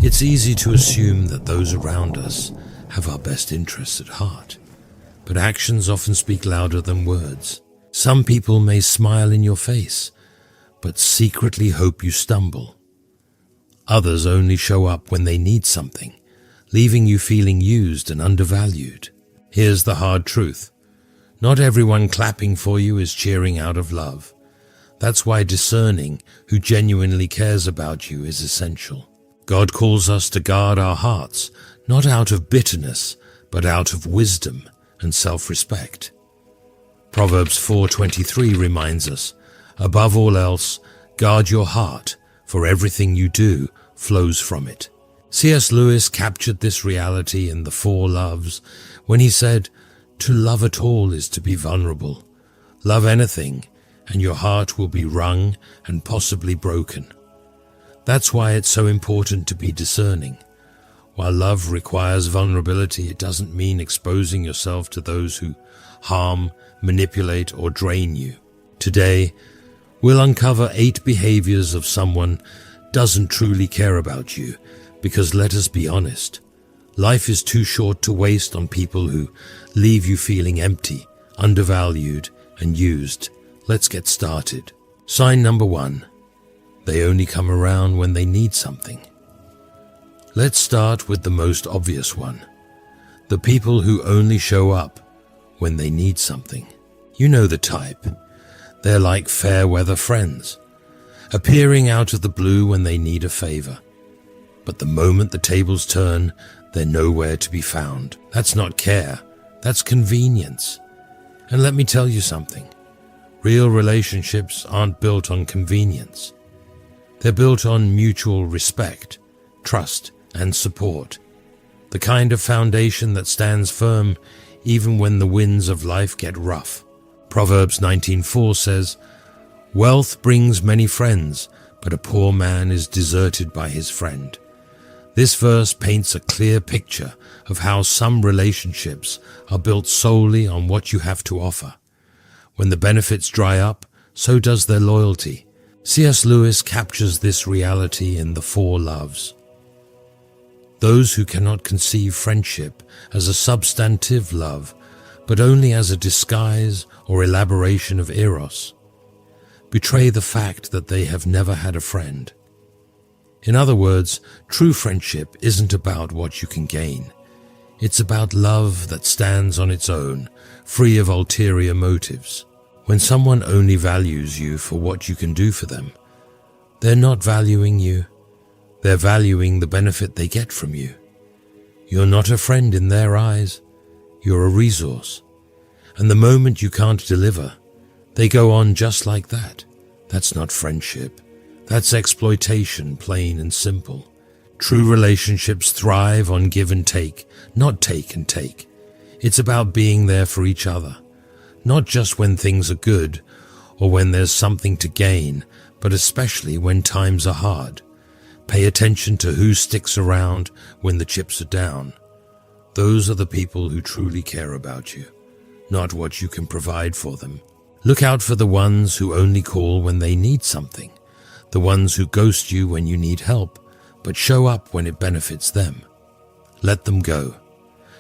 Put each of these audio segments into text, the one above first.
It's easy to assume that those around us have our best interests at heart, but actions often speak louder than words. Some people may smile in your face, but secretly hope you stumble. Others only show up when they need something, leaving you feeling used and undervalued. Here's the hard truth. Not everyone clapping for you is cheering out of love. That's why discerning who genuinely cares about you is essential. God calls us to guard our hearts, not out of bitterness, but out of wisdom and self-respect. Proverbs 4:23 reminds us, above all else, guard your heart, for everything you do flows from it. C.S. Lewis captured this reality in The Four Loves when he said, "To love at all is to be vulnerable. Love anything, and your heart will be wrung and possibly broken." That's why it's so important to be discerning. While love requires vulnerability, it doesn't mean exposing yourself to those who harm, manipulate, or drain you. Today, we'll uncover 8 behaviors of someone doesn't truly care about you, because let us be honest, life is too short to waste on people who leave you feeling empty, undervalued, and used. Let's get started. Sign number 1. They only come around when they need something. Let's start with the most obvious one. The people who only show up when they need something. You know the type. They're like fair weather friends, appearing out of the blue when they need a favor. But the moment the tables turn, they're nowhere to be found. That's not care, that's convenience. And let me tell you something. Real relationships aren't built on convenience. They're built on mutual respect, trust, and support. The kind of foundation that stands firm even when the winds of life get rough. Proverbs 19:4 says, "Wealth brings many friends, but a poor man is deserted by his friend." This verse paints a clear picture of how some relationships are built solely on what you have to offer. When the benefits dry up, so does their loyalty. C.S. Lewis captures this reality in The Four Loves. Those who cannot conceive friendship as a substantive love, but only as a disguise or elaboration of eros, betray the fact that they have never had a friend. In other words, true friendship isn't about what you can gain. It's about love that stands on its own, free of ulterior motives. When someone only values you for what you can do for them, they're not valuing you. They're valuing the benefit they get from you. You're not a friend in their eyes. You're a resource. And the moment you can't deliver, they go on just like that. That's not friendship. That's exploitation, plain and simple. True relationships thrive on give and take, not take and take. It's about being there for each other, not just when things are good or when there's something to gain, but especially when times are hard. Pay attention to who sticks around when the chips are down. Those are the people who truly care about you, not what you can provide for them. Look out for the ones who only call when they need something, the ones who ghost you when you need help, but show up when it benefits them. Let them go.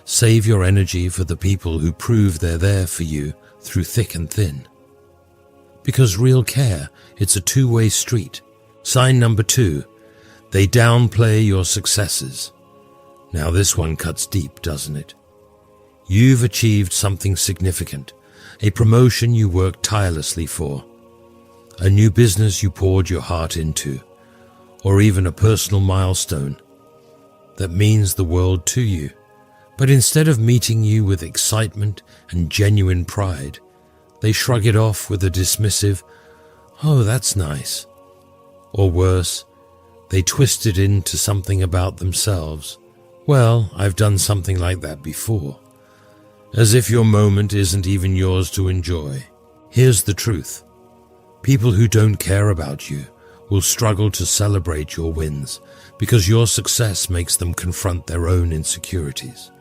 Save your energy for the people who prove they're there for you through thick and thin. Because real care, it's a two-way street. Sign number 2. They downplay your successes. Now this one cuts deep, doesn't it? You've achieved something significant, a promotion you worked tirelessly for, a new business you poured your heart into, or even a personal milestone that means the world to you. But instead of meeting you with excitement and genuine pride, they shrug it off with a dismissive, "Oh, that's nice." Or worse, they twist it into something about themselves. "Well, I've done something like that before." As if your moment isn't even yours to enjoy. Here's the truth. People who don't care about you will struggle to celebrate your wins because your success makes them confront their own insecurities.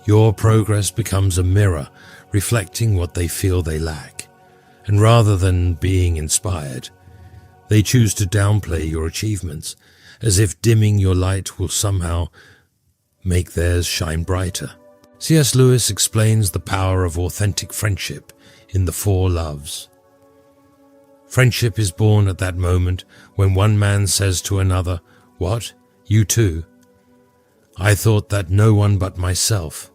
Your progress becomes a mirror reflecting what they feel they lack, and rather than being inspired, they choose to downplay your achievements as if dimming your light will somehow make theirs shine brighter. C.S. Lewis explains the power of authentic friendship in the 4 loves. Friendship is born at that moment when one man says to another, "What? You too? I thought that no one but myself."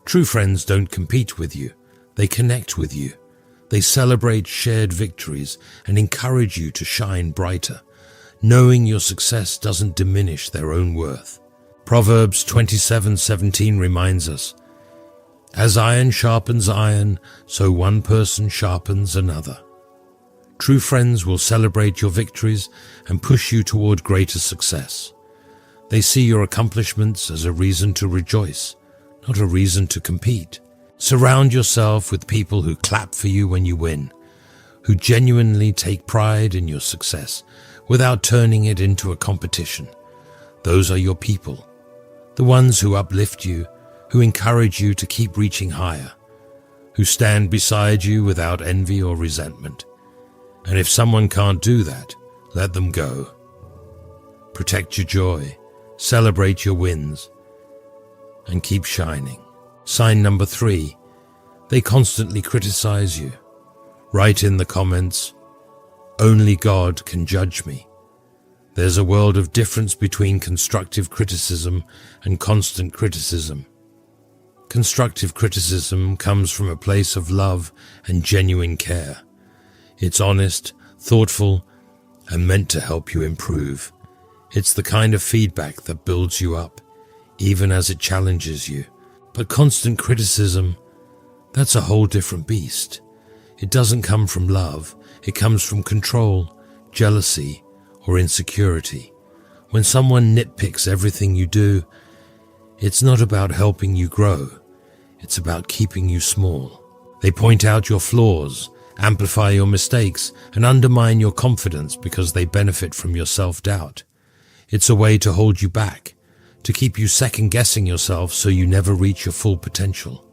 True friends don't compete with you. They connect with you. They celebrate shared victories and encourage you to shine brighter, knowing your success doesn't diminish their own worth. Proverbs 27:17 reminds us, "As iron sharpens iron, so one person sharpens another." True friends will celebrate your victories and push you toward greater success. They see your accomplishments as a reason to rejoice, not a reason to compete. Surround yourself with people who clap for you when you win, who genuinely take pride in your success without turning it into a competition. Those are your people, the ones who uplift you, who encourage you to keep reaching higher, who stand beside you without envy or resentment. And if someone can't do that, let them go. Protect your joy, celebrate your wins, and keep shining. Sign number 3, they constantly criticize you. Write in the comments, "Only God can judge me." There's a world of difference between constructive criticism and constant criticism. Constructive criticism comes from a place of love and genuine care. It's honest, thoughtful, and meant to help you improve. It's the kind of feedback that builds you up, even as it challenges you. But constant criticism, that's a whole different beast. It doesn't come from love. It comes from control, jealousy, or insecurity. When someone nitpicks everything you do, it's not about helping you grow. It's about keeping you small. They point out your flaws, amplify your mistakes, and undermine your confidence because they benefit from your self-doubt. It's a way to hold you back, to keep you second-guessing yourself so you never reach your full potential.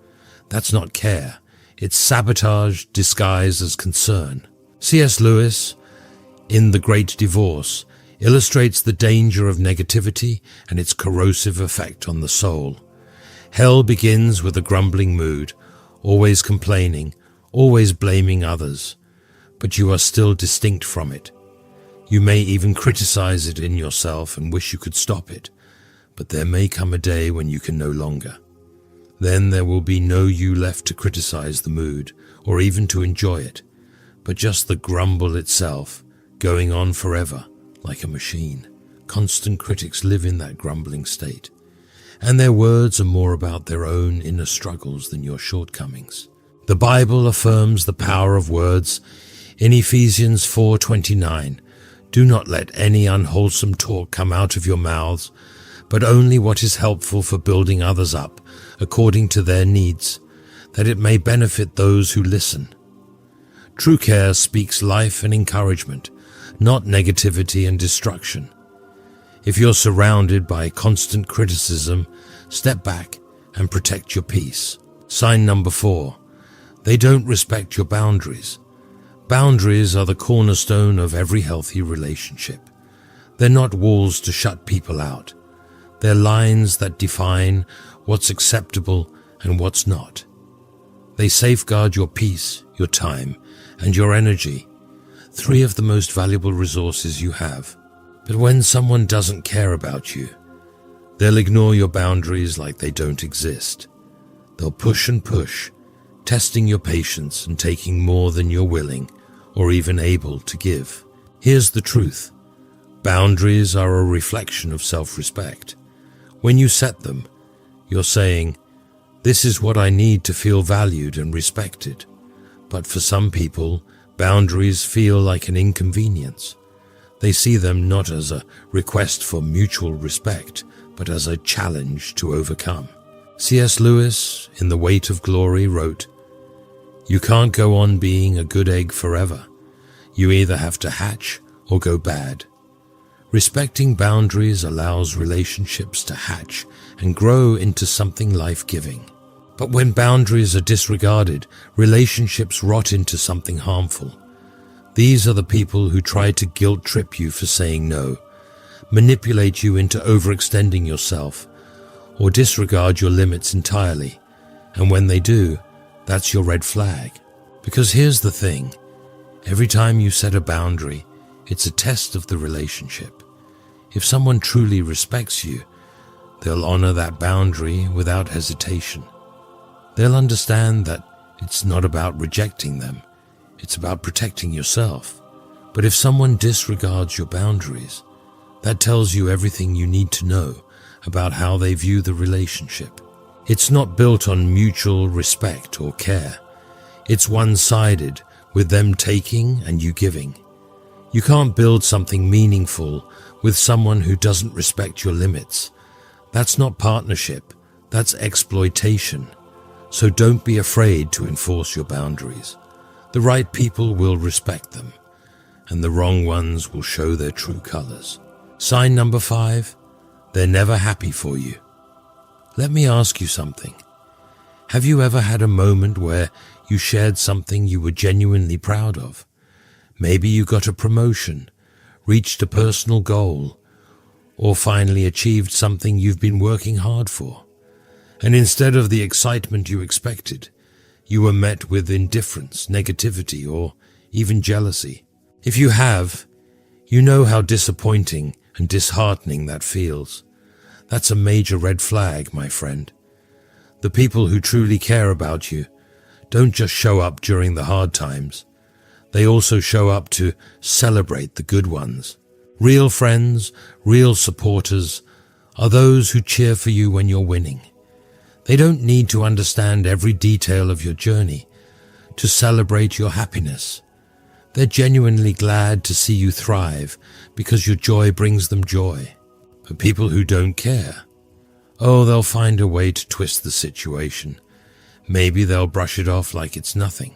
That's not care. It's sabotage disguised as concern. C.S. Lewis, in The Great Divorce, illustrates the danger of negativity and its corrosive effect on the soul. Hell begins with a grumbling mood, always complaining, always blaming others, but you are still distinct from it. You may even criticize it in yourself and wish you could stop it, but there may come a day when you can no longer. Then there will be no you left to criticize the mood, or even to enjoy it, but just the grumble itself, going on forever, like a machine. Constant critics live in that grumbling state, and their words are more about their own inner struggles than your shortcomings. The Bible affirms the power of words in Ephesians 4:29. "Do not let any unwholesome talk come out of your mouths, but only what is helpful for building others up according to their needs, that it may benefit those who listen." True care speaks life and encouragement, not negativity and destruction. If you're surrounded by constant criticism, step back and protect your peace. Sign number 4. They don't respect your boundaries. Boundaries are the cornerstone of every healthy relationship. They're not walls to shut people out. They're lines that define what's acceptable and what's not. They safeguard your peace, your time, and your energy, 3 of the most valuable resources you have. But when someone doesn't care about you, they'll ignore your boundaries like they don't exist. They'll push and push, testing your patience and taking more than you're willing or even able to give. Here's the truth. Boundaries are a reflection of self-respect. When you set them, you're saying, "This is what I need to feel valued and respected." But for some people, boundaries feel like an inconvenience. They see them not as a request for mutual respect, but as a challenge to overcome. C.S. Lewis, in The Weight of Glory, wrote, "You can't go on being a good egg forever. You either have to hatch or go bad." Respecting boundaries allows relationships to hatch and grow into something life-giving. But when boundaries are disregarded, relationships rot into something harmful. These are the people who try to guilt-trip you for saying no, manipulate you into overextending yourself, or disregard your limits entirely. And when they do, that's your red flag. Because here's the thing, every time you set a boundary, it's a test of the relationship. If someone truly respects you, they'll honor that boundary without hesitation. They'll understand that it's not about rejecting them, it's about protecting yourself. But if someone disregards your boundaries, that tells you everything you need to know about how they view the relationship. It's not built on mutual respect or care. It's one-sided, with them taking and you giving. You can't build something meaningful with someone who doesn't respect your limits. That's not partnership, that's exploitation. So don't be afraid to enforce your boundaries. The right people will respect them, and the wrong ones will show their true colors. Sign number 5, they're never happy for you. Let me ask you something. Have you ever had a moment where you shared something you were genuinely proud of? Maybe you got a promotion, reached a personal goal, or finally achieved something you've been working hard for. And instead of the excitement you expected, you were met with indifference, negativity, or even jealousy. If you have, you know how disappointing and disheartening that feels. That's a major red flag, my friend. The people who truly care about you don't just show up during the hard times. They also show up to celebrate the good ones. Real friends, real supporters are those who cheer for you when you're winning. They don't need to understand every detail of your journey to celebrate your happiness. They're genuinely glad to see you thrive because your joy brings them joy. But people who don't care, they'll find a way to twist the situation. Maybe they'll brush it off like it's nothing.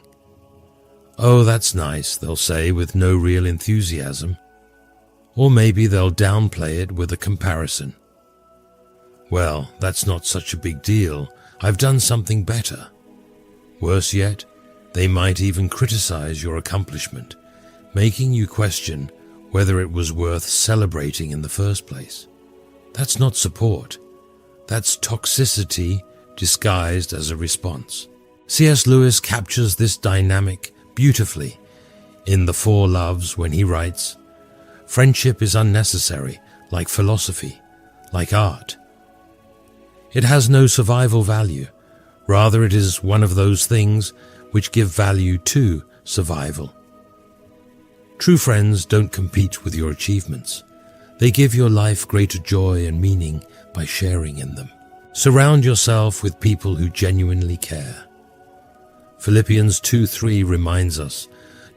"Oh, that's nice," they'll say with no real enthusiasm. Or maybe they'll downplay it with a comparison. "Well, that's not such a big deal. I've done something better." Worse yet, they might even criticize your accomplishment, making you question whether it was worth celebrating in the first place. That's not support. That's toxicity disguised as a response. C.S. Lewis captures this dynamic beautifully in The Four Loves when he writes, "Friendship is unnecessary, like philosophy, like art. It has no survival value. Rather, it is one of those things which give value to survival." True friends don't compete with your achievements. They give your life greater joy and meaning by sharing in them. Surround yourself with people who genuinely care. Philippians 2:3 reminds us,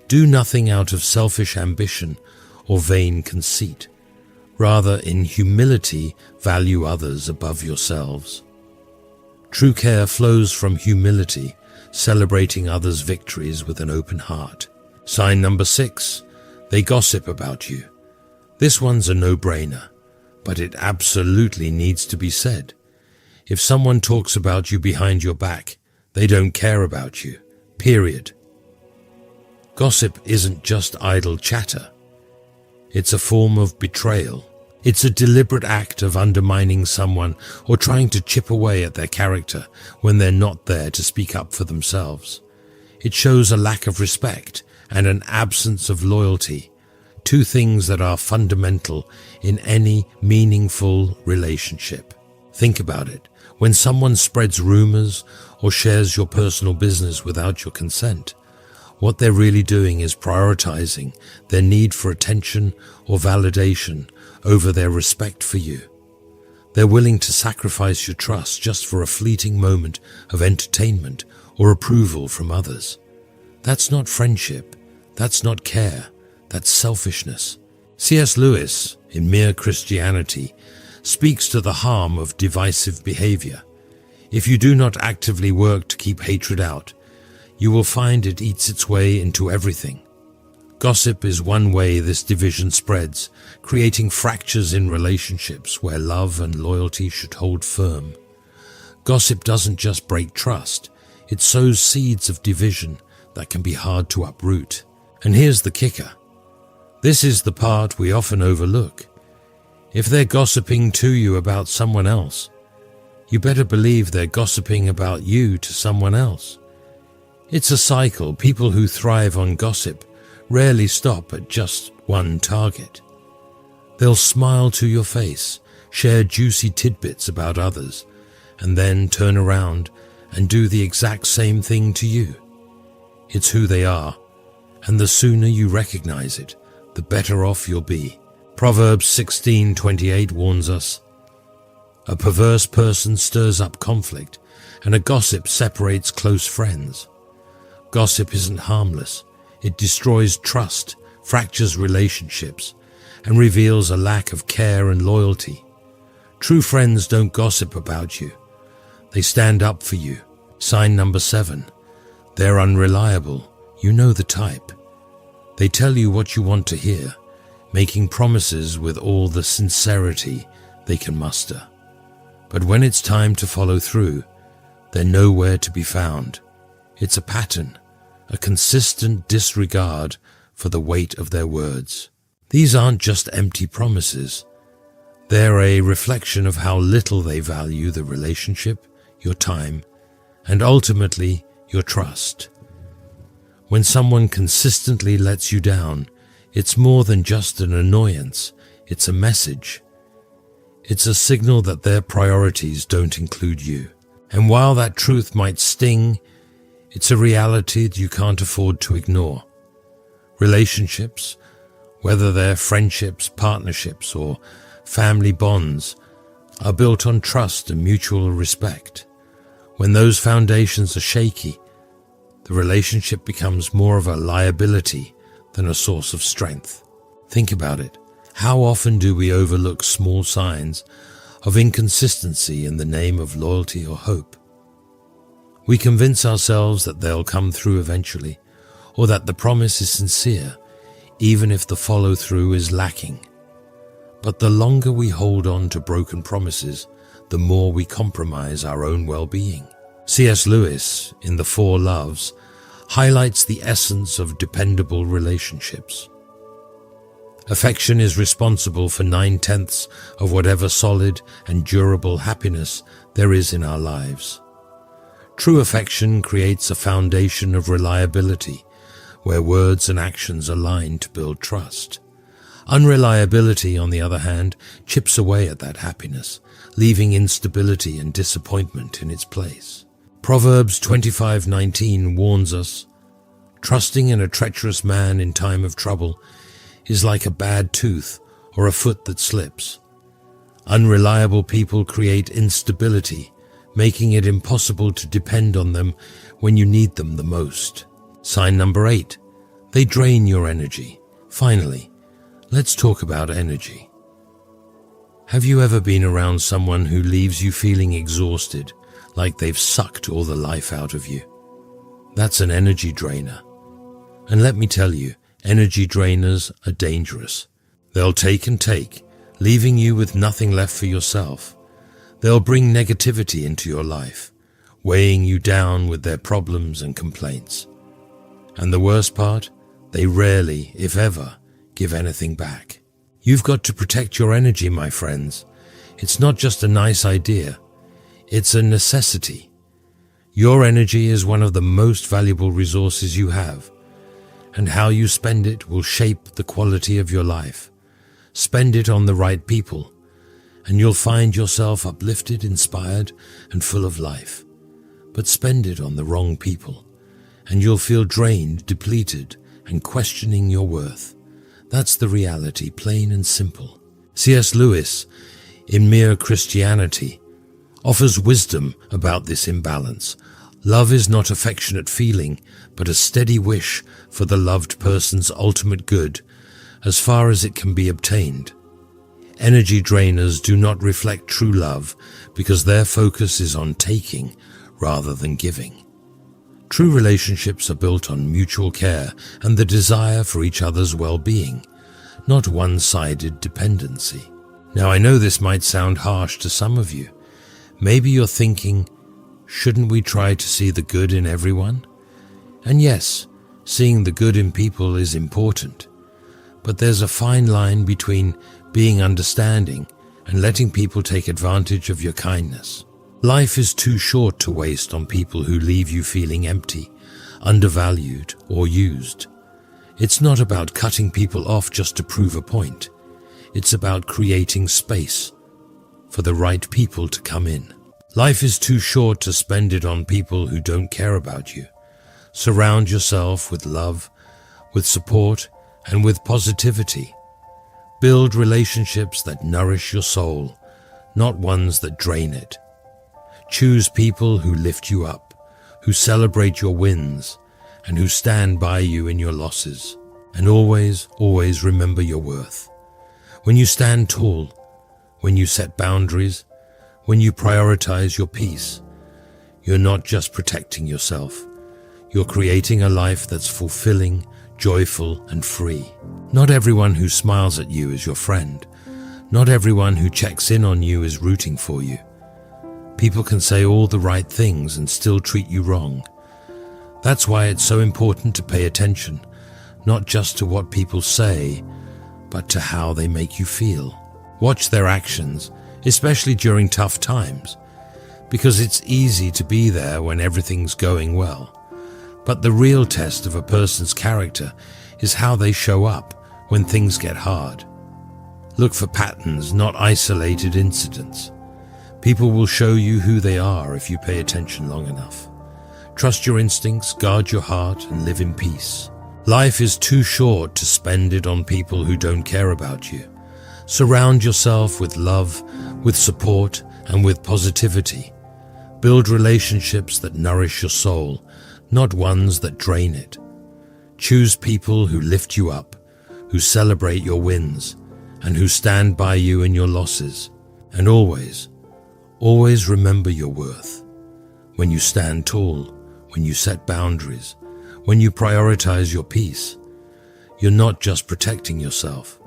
"Do nothing out of selfish ambition or vain conceit. Rather, in humility, value others above yourselves." True care flows from humility, celebrating others' victories with an open heart. Sign number 6, they gossip about you. This one's a no-brainer, but it absolutely needs to be said. If someone talks about you behind your back, they don't care about you, period. Gossip isn't just idle chatter. It's a form of betrayal. It's a deliberate act of undermining someone or trying to chip away at their character when they're not there to speak up for themselves. It shows a lack of respect and an absence of loyalty, two things that are fundamental in any meaningful relationship. Think about it. When someone spreads rumors or shares your personal business without your consent, what they're really doing is prioritizing their need for attention or validation over their respect for you. They're willing to sacrifice your trust just for a fleeting moment of entertainment or approval from others. That's not friendship. That's not care. That's selfishness. C.S. Lewis, in Mere Christianity, speaks to the harm of divisive behavior. If you do not actively work to keep hatred out, you will find it eats its way into everything. Gossip is one way this division spreads, creating fractures in relationships where love and loyalty should hold firm. Gossip doesn't just break trust, it sows seeds of division that can be hard to uproot. And here's the kicker. This is the part we often overlook. If they're gossiping to you about someone else, you better believe they're gossiping about you to someone else. It's a cycle. People who thrive on gossip rarely stop at just one target. They'll smile to your face, share juicy tidbits about others, and then turn around and do the exact same thing to you. It's who they are, and the sooner you recognize it, the better off you'll be. Proverbs 16:28 warns us, "A perverse person stirs up conflict, and a gossip separates close friends." Gossip isn't harmless. It destroys trust, fractures relationships, and reveals a lack of care and loyalty. True friends don't gossip about you. They stand up for you. Sign number 7. They're unreliable. You know the type. They tell you what you want to hear, making promises with all the sincerity they can muster. But when it's time to follow through, they're nowhere to be found. It's a pattern, a consistent disregard for the weight of their words. These aren't just empty promises. They're a reflection of how little they value the relationship, your time, and ultimately your trust. When someone consistently lets you down, it's more than just an annoyance. It's a message. It's a signal that their priorities don't include you. And while that truth might sting, it's a reality that you can't afford to ignore. Relationships, whether they're friendships, partnerships, or family bonds, are built on trust and mutual respect. When those foundations are shaky, the relationship becomes more of a liability than a source of strength. Think about it. How often do we overlook small signs of inconsistency in the name of loyalty or hope? We convince ourselves that they'll come through eventually, or that the promise is sincere, even if the follow-through is lacking. But the longer we hold on to broken promises, the more we compromise our own well-being. C.S. Lewis, in The Four Loves, highlights the essence of dependable relationships. Affection is responsible for 9/10 of whatever solid and durable happiness there is in our lives. True affection creates a foundation of reliability, where words and actions align to build trust. Unreliability, on the other hand, chips away at that happiness, leaving instability and disappointment in its place. Proverbs 25:19 warns us, "Trusting in a treacherous man in time of trouble is like a bad tooth or a foot that slips." Unreliable people create instability, making it impossible to depend on them when you need them the most. Sign number 8. They drain your energy. Finally, let's talk about energy. Have you ever been around someone who leaves you feeling exhausted, like they've sucked all the life out of you? That's an energy drainer. And let me tell you, energy drainers are dangerous. They'll take and take, leaving you with nothing left for yourself. They'll bring negativity into your life, weighing you down with their problems and complaints. And the worst part, they rarely, if ever, give anything back. You've got to protect your energy, my friends. It's not just a nice idea. It's a necessity. Your energy is one of the most valuable resources you have, and how you spend it will shape the quality of your life. Spend it on the right people, and you'll find yourself uplifted, inspired, and full of life. But spend it on the wrong people, and you'll feel drained, depleted, and questioning your worth. That's the reality, plain and simple. C.S. Lewis, in Mere Christianity, offers wisdom about this imbalance. Love is not affectionate feeling, but a steady wish for the loved person's ultimate good, as far as it can be obtained. Energy drainers do not reflect true love because their focus is on taking rather than giving. True relationships are built on mutual care and the desire for each other's well-being, not one-sided dependency. Now, I know this might sound harsh to some of you. Maybe you're thinking, shouldn't we try to see the good in everyone? And yes, seeing the good in people is important. But there's a fine line between being understanding, and letting people take advantage of your kindness. Life is too short to waste on people who leave you feeling empty, undervalued, or used. It's not about cutting people off just to prove a point. It's about creating space for the right people to come in. Life is too short to spend it on people who don't care about you. Surround yourself with love, with support, and with positivity. Build relationships that nourish your soul, not ones that drain it. Choose people who lift you up, who celebrate your wins, and who stand by you in your losses. And always, always remember your worth. When you stand tall, when you set boundaries, when you prioritize your peace, you're not just protecting yourself. You're creating a life that's fulfilling, joyful, and free. Not everyone who smiles at you is your friend. Not everyone who checks in on you is rooting for you. People can say all the right things and still treat you wrong. That's why it's so important to pay attention, not just to what people say, but to how they make you feel. Watch their actions, especially during tough times, because it's easy to be there when everything's going well. But the real test of a person's character is how they show up when things get hard. Look for patterns, not isolated incidents. People will show you who they are if you pay attention long enough. Trust your instincts, guard your heart, and live in peace. Life is too short to spend it on people who don't care about you. Surround yourself with love, with support, and with positivity. Build relationships that nourish your soul, not ones that drain it. Choose people who lift you up, who celebrate your wins, and who stand by you in your losses. And always, always remember your worth. When you stand tall, when you set boundaries, when you prioritize your peace, you're not just protecting yourself.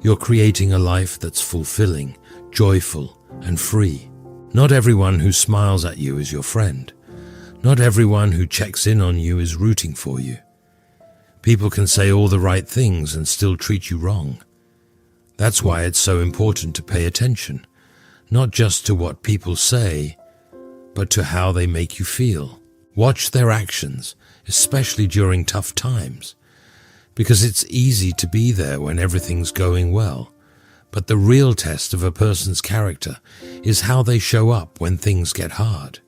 You're creating a life that's fulfilling, joyful, and free. Not everyone who smiles at you is your friend. Not everyone who checks in on you is rooting for you. People can say all the right things and still treat you wrong. That's why it's so important to pay attention, not just to what people say, but to how they make you feel. Watch their actions, especially during tough times, because it's easy to be there when everything's going well. But the real test of a person's character is how they show up when things get hard.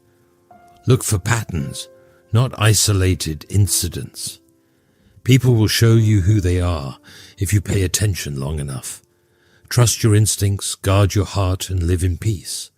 Look for patterns, not isolated incidents. People will show you who they are if you pay attention long enough. Trust your instincts, guard your heart, and live in peace.